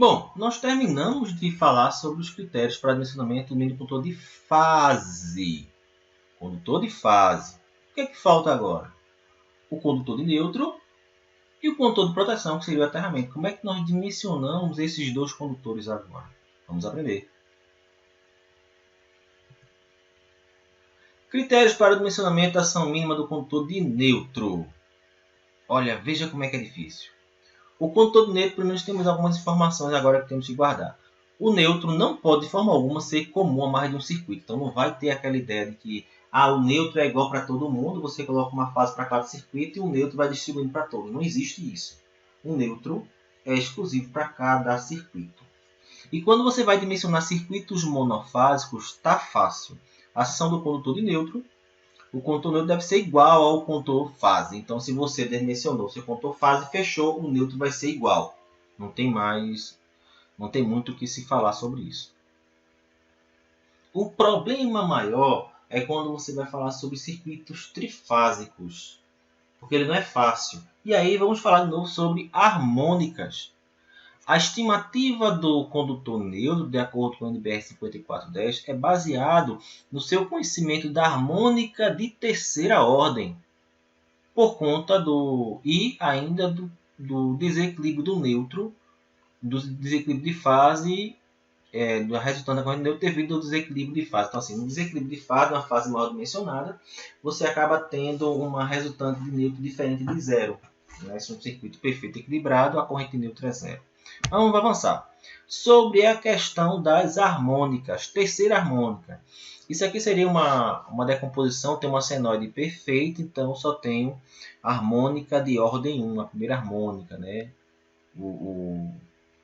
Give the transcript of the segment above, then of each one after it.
Bom, nós terminamos de falar sobre os critérios para dimensionamento do meio do condutor de fase. Condutor de fase. O que é que falta agora? O condutor de nêutron e o condutor de proteção, que seria o aterramento. Como é que nós dimensionamos esses dois condutores agora? Vamos aprender. Critérios para o dimensionamento da ação mínima do condutor de nêutron. Olha, veja como é que é difícil. O condutor de nêutron, nós temos algumas informações agora que temos que guardar. O nêutron não pode, de forma alguma, ser comum a mais de um circuito. Então, não vai ter aquela ideia de que o nêutron é igual para todo mundo, você coloca uma fase para cada circuito e o nêutron vai distribuindo para todos. Não existe isso. O nêutron é exclusivo para cada circuito. E quando você vai dimensionar circuitos monofásicos, está fácil. A seção do condutor de nêutron, o condutor neutro deve ser igual ao condutor fase. Então, se você dimensionou seu condutor fase, fechou, o neutro vai ser igual. Não tem muito o que se falar sobre isso. O problema maior é quando você vai falar sobre circuitos trifásicos, porque ele não é fácil. E aí vamos falar de novo sobre harmônicas. A estimativa do condutor neutro, de acordo com o NBR 5410, é baseado no seu conhecimento da harmônica de terceira ordem, por conta e ainda do desequilíbrio do neutro, do desequilíbrio de fase, do resultante da corrente neutro devido ao desequilíbrio de fase. Então, assim, no desequilíbrio de fase, uma fase mal dimensionada, você acaba tendo uma resultante de neutro diferente de zero. Né? Se um circuito perfeito equilibrado, a corrente neutra é zero. Vamos avançar. Sobre a questão das harmônicas. Terceira harmônica. Isso aqui seria uma decomposição, tem uma senoide perfeita, então só tenho harmônica de ordem 1, a primeira harmônica. Né?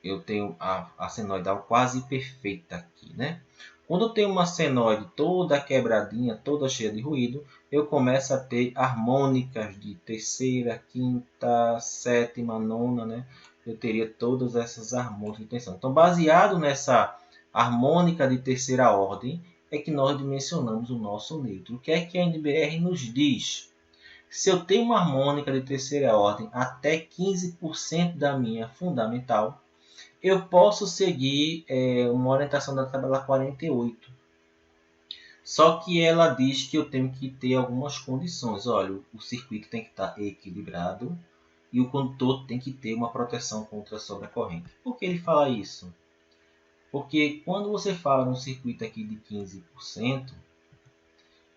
Eu tenho a senoidal quase perfeita aqui. Né? Quando eu tenho uma senoide toda quebradinha, toda cheia de ruído, eu começo a ter harmônicas de terceira, quinta, sétima, nona, né? Eu teria todas essas harmônicas de tensão. Então, baseado nessa harmônica de terceira ordem, é que nós dimensionamos o nosso neutro. O que é que a NBR nos diz? Se eu tenho uma harmônica de terceira ordem até 15% da minha fundamental, eu posso seguir uma orientação da tabela 48. Só que ela diz que eu tenho que ter algumas condições. Olha, o circuito tem que estar equilibrado e o condutor tem que ter uma proteção contra a sobrecorrente. Por que ele fala isso? Porque quando você fala num circuito aqui de 15%,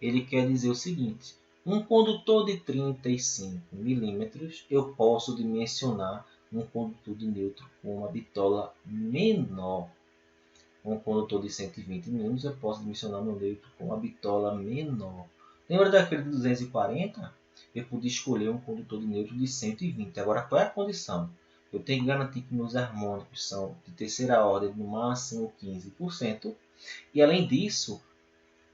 ele quer dizer o seguinte: um condutor de 35 milímetros, eu posso dimensionar um condutor de neutro com uma bitola menor. Um condutor de 120 milímetros, eu posso dimensionar meu neutro com uma bitola menor. Lembra daquele de 240? Eu podia escolher um condutor de neutro de 120. Agora, qual é a condição? Eu tenho que garantir que meus harmônicos são de terceira ordem, no máximo 15%. E, além disso,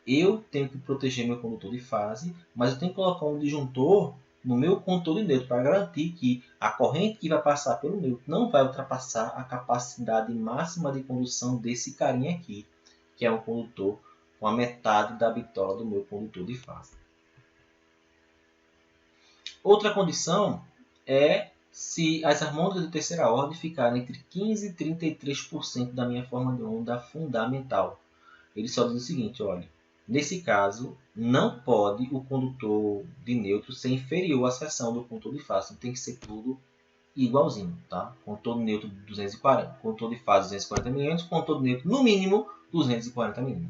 eu tenho que proteger meu condutor de fase, mas eu tenho que colocar um disjuntor no meu condutor de neutro para garantir que a corrente que vai passar pelo neutro não vai ultrapassar a capacidade máxima de condução desse carinha aqui, que é um condutor com a metade da bitola do meu condutor de fase. Outra condição é se as harmônicas de terceira ordem ficarem entre 15% e 33% da minha forma de onda fundamental. Ele só diz o seguinte, olha, nesse caso, não pode o condutor de neutro ser inferior à seção do condutor de fase. Tem que ser tudo igualzinho, tá? Condutor de neutro 240, condutor de fase 240 mm, condutor de neutro no mínimo 240 mm.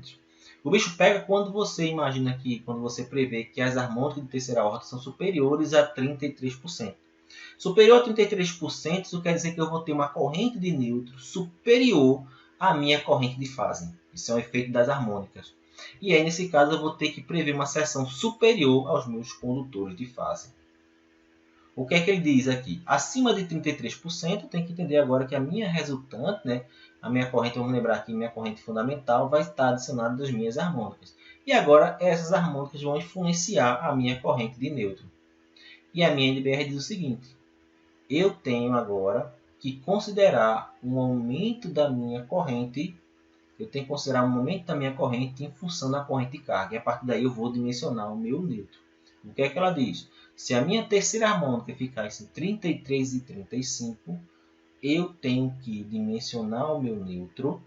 O bicho pega quando você imagina que, quando você prevê que as harmônicas de terceira ordem são superiores a 33%. Superior a 33%, isso quer dizer que eu vou ter uma corrente de neutro superior à minha corrente de fase. Isso é um efeito das harmônicas. E aí, nesse caso, eu vou ter que prever uma seção superior aos meus condutores de fase. O que é que ele diz aqui? Acima de 33%, eu tenho que entender agora que a minha resultante, né, a minha corrente, vamos lembrar aqui, minha corrente fundamental vai estar adicionada das minhas harmônicas. E agora, essas harmônicas vão influenciar a minha corrente de neutro. E a minha NBR diz o seguinte: eu tenho agora que considerar um aumento da minha corrente. Eu tenho que considerar um aumento da minha corrente em função da corrente de carga. E a partir daí eu vou dimensionar o meu neutro. O que é que ela diz? Se a minha terceira harmônica ficar entre 33 e 35, eu tenho que dimensionar o meu neutro.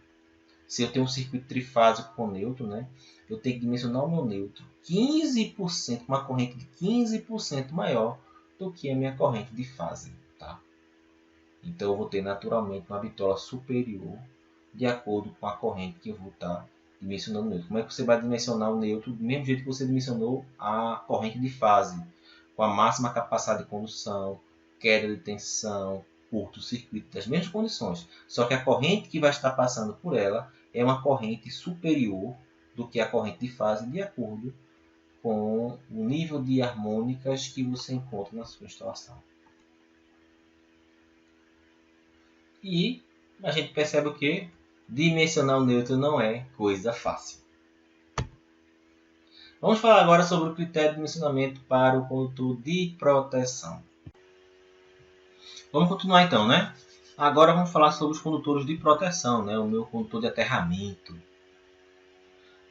Se eu tenho um circuito trifásico com neutro, né, eu tenho que dimensionar o meu neutro 15%, uma corrente de 15% maior do que a minha corrente de fase. Tá? Então eu vou ter naturalmente uma bitola superior de acordo com a corrente que eu vou estar dimensionando o neutro. Como é que você vai dimensionar o neutro? Do mesmo jeito que você dimensionou a corrente de fase, com a máxima capacidade de condução, queda de tensão, curto-circuito, das mesmas condições. Só que a corrente que vai estar passando por ela é uma corrente superior do que a corrente de fase, de acordo com o nível de harmônicas que você encontra na sua instalação. E a gente percebe o que? Dimensionar o neutro não é coisa fácil. Vamos falar agora sobre o critério de dimensionamento para o condutor de proteção. Vamos continuar então, né? Agora vamos falar sobre os condutores de proteção, né? O meu condutor de aterramento.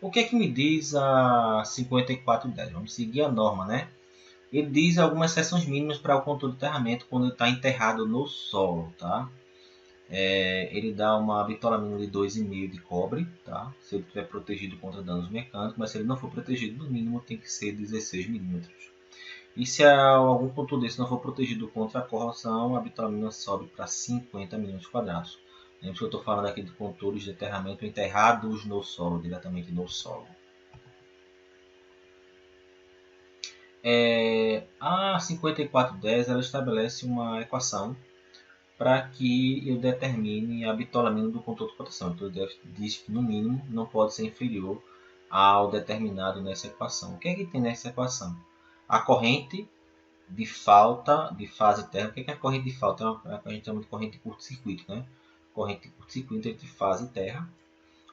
O que é que me diz a 5410? Vamos seguir a norma, né? Ele diz algumas seções mínimas para o condutor de aterramento quando ele está enterrado no solo, tá? Ele dá uma bitola mínima de 2,5 de cobre, tá? Se ele estiver protegido contra danos mecânicos, mas se ele não for protegido, no mínimo tem que ser 16 milímetros. E se algum condutor desse não for protegido contra a corrosão, a bitola mínima sobe para 50 milímetros quadrados. Lembra que eu estou falando aqui de condutores de aterramento enterrados no solo, diretamente no solo. A 5410 ela estabelece uma equação para que eu determine a bitola mínima do condutor de proteção. Então, ele diz que, no mínimo, não pode ser inferior ao determinado nessa equação. O que é que tem nessa equação? A corrente de falta de fase térmica. O que é a corrente de falta? A gente chama de corrente de curto-circuito, né? Corrente de curto-circuito entre fase e terra.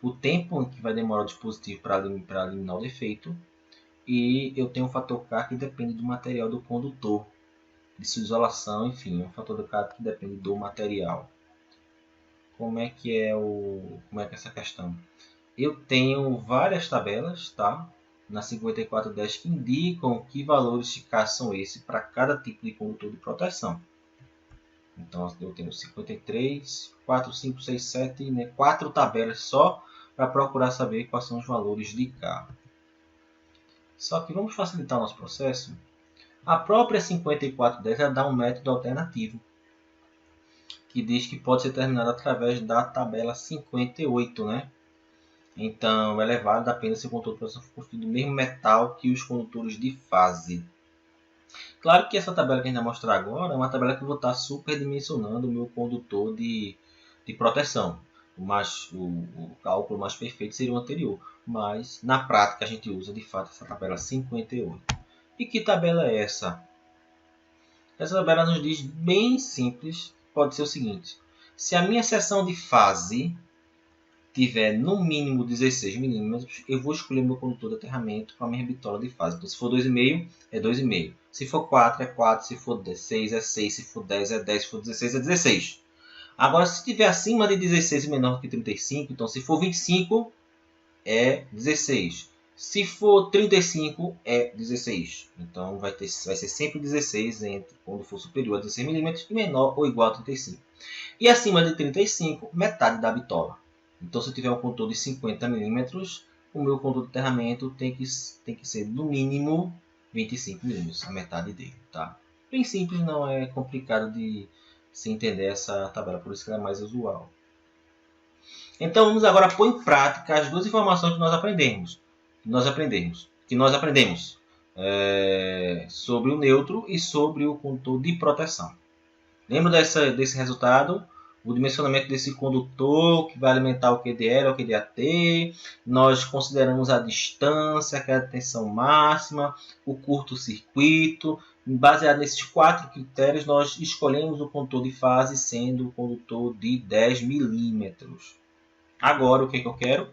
O tempo que vai demorar o dispositivo para eliminar o defeito. E eu tenho um fator K que depende do material do condutor, de sua isolação, enfim, é um fator do K que depende do material. Como é que é essa questão? Eu tenho várias tabelas, tá? Na 5410 que indicam que valores de K são esses para cada tipo de condutor de proteção. Então eu tenho 53, 4, 5, 6, 7, né? 4 tabelas só para procurar saber quais são os valores de K. Só que vamos facilitar o nosso processo. A própria 5410 ela dá um método alternativo, que diz que pode ser terminado através da tabela 58, né? Então, é válido apenas se o condutor de proteção for construído do mesmo metal que os condutores de fase. Claro que essa tabela que a gente vai mostrar agora é uma tabela que eu vou estar superdimensionando o meu condutor de proteção. O cálculo mais perfeito seria o anterior, mas na prática a gente usa de fato essa tabela 58. E que tabela é essa? Essa tabela nos diz bem simples, pode ser o seguinte: se a minha seção de fase tiver no mínimo 16 milímetros, eu vou escolher meu condutor de aterramento com a minha bitola de fase. Então, se for 2,5, é 2,5. Se for 4, é 4. Se for 6, é 6. Se for 10, é 10. Se for 16, é 16. Agora, se estiver acima de 16 e menor que 35, então se for 25, é 16. Se for 35, é 16. Então, vai ser sempre 16 quando for superior a 16 milímetros e menor ou igual a 35. E acima de 35, metade da bitola. Então, se eu tiver um condutor de 50 milímetros, o meu condutor de aterramento tem que ser no mínimo 25 milímetros, a metade dele. Tá? Bem simples, não é complicado de se entender essa tabela, por isso que ela é mais usual. Então, vamos agora pôr em prática as duas informações que nós aprendemos. Sobre o neutro e sobre o condutor de proteção. Lembra desse resultado? O dimensionamento desse condutor que vai alimentar o QDL ou o QDAT. Nós consideramos a distância, que é a tensão máxima, o curto-circuito. Baseado nesses 4 critérios, nós escolhemos o condutor de fase sendo o condutor de 10 milímetros. Agora, o que eu quero?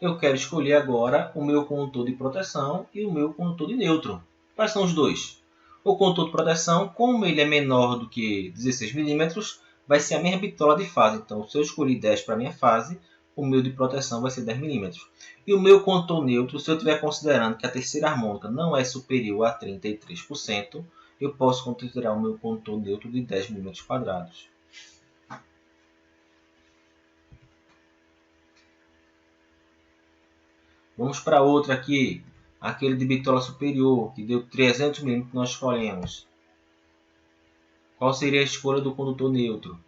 Eu quero escolher agora o meu condutor de proteção e o meu condutor de neutro. Quais são os dois? O condutor de proteção, como ele é menor do que 16 milímetros, vai ser a minha bitola de fase. Então, se eu escolher 10 para a minha fase, o meu de proteção vai ser 10 milímetros. E o meu condutor neutro, se eu estiver considerando que a terceira harmônica não é superior a 33%, eu posso considerar o meu condutor neutro de 10 mm². Vamos para outra aqui, aquele de bitola superior, que deu 300 mm que nós escolhemos. Qual seria a escolha do condutor neutro?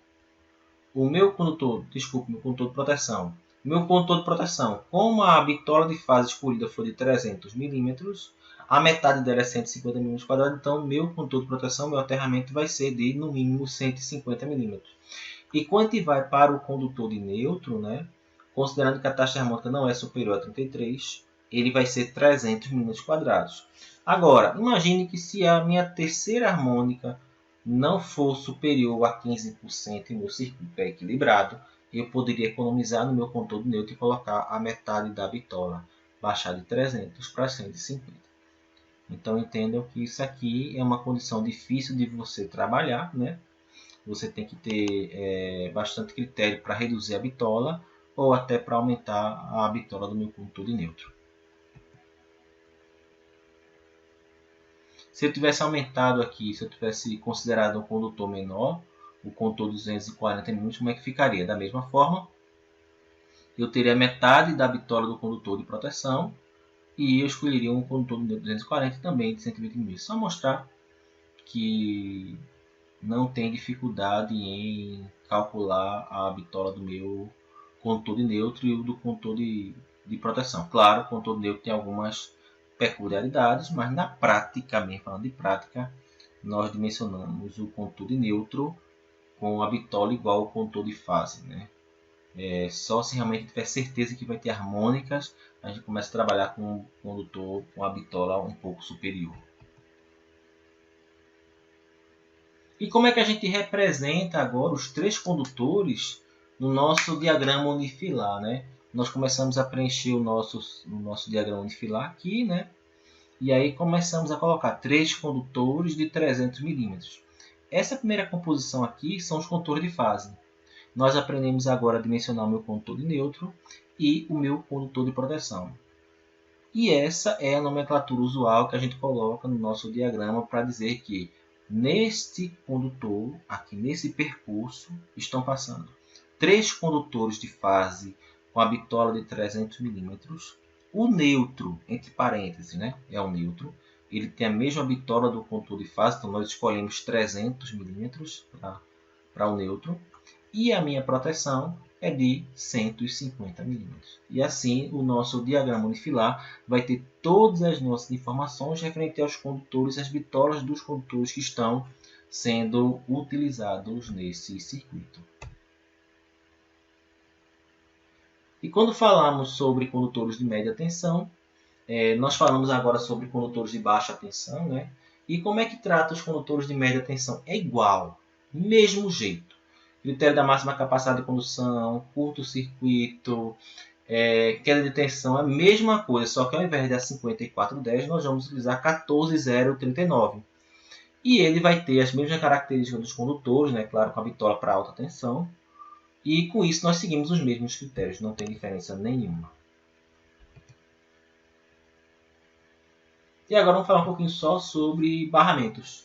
O meu condutor, meu condutor de proteção. Meu condutor de proteção, como a bitola de fase escolhida foi de 300 mm, a metade dela é 150 mm², então meu condutor de proteção, meu aterramento vai ser de no mínimo 150 mm. E quando a gente vai para o condutor de neutro, né, considerando que a taxa harmônica não é superior a 33, ele vai ser 300 mm². Agora, imagine que se a minha terceira harmônica não for superior a 15% e meu circuito é equilibrado, eu poderia economizar no meu condutor de neutro e colocar a metade da bitola, baixar de 300 para 150. Então entendam que isso aqui é uma condição difícil de você trabalhar, né? Você tem que ter bastante critério para reduzir a bitola ou até para aumentar a bitola do meu condutor de neutro. Se eu tivesse aumentado aqui, se eu tivesse considerado um condutor menor, o condutor de 240 mm, como é que ficaria? Da mesma forma, eu teria metade da bitola do condutor de proteção e eu escolheria um condutor de 240 também de 120 mm. Só mostrar que não tem dificuldade em calcular a bitola do meu condutor de neutro e o do condutor de proteção. Claro, o condutor de neutro tem algumas peculiaridades, mas na prática, mesmo falando de prática, nós dimensionamos o condutor de neutro com a bitola igual ao condutor de fase, né? Só se realmente tiver certeza que vai ter harmônicas, a gente começa a trabalhar com o condutor com a bitola um pouco superior. E como é que a gente representa agora os três condutores no nosso diagrama unifilar, né? Nós começamos a preencher o nosso diagrama unifilar aqui, né? E aí começamos a colocar três condutores de 300 mm. Essa primeira composição aqui são os condutores de fase. Nós aprendemos agora a dimensionar o meu condutor de neutro e o meu condutor de proteção. E essa é a nomenclatura usual que a gente coloca no nosso diagrama para dizer que neste condutor, aqui nesse percurso, estão passando três condutores de fase com a bitola de 300 mm. O neutro, entre parênteses, né, é o neutro. Ele tem a mesma bitola do condutor de fase, então nós escolhemos 300 mm para o neutro. E a minha proteção é de 150 mm. E assim o nosso diagrama unifilar vai ter todas as nossas informações referente aos condutores, as bitolas dos condutores que estão sendo utilizados nesse circuito. E quando falamos sobre condutores de média tensão, nós falamos agora sobre condutores de baixa tensão, né? E como é que trata os condutores de média tensão? É igual, mesmo jeito. Critério da máxima capacidade de condução, curto-circuito, queda de tensão, é a mesma coisa, só que ao invés de 5410, nós vamos utilizar 14039. E ele vai ter as mesmas características dos condutores, né? Claro, com a bitola para alta tensão. E com isso nós seguimos os mesmos critérios, não tem diferença nenhuma. E agora vamos falar um pouquinho só sobre barramentos.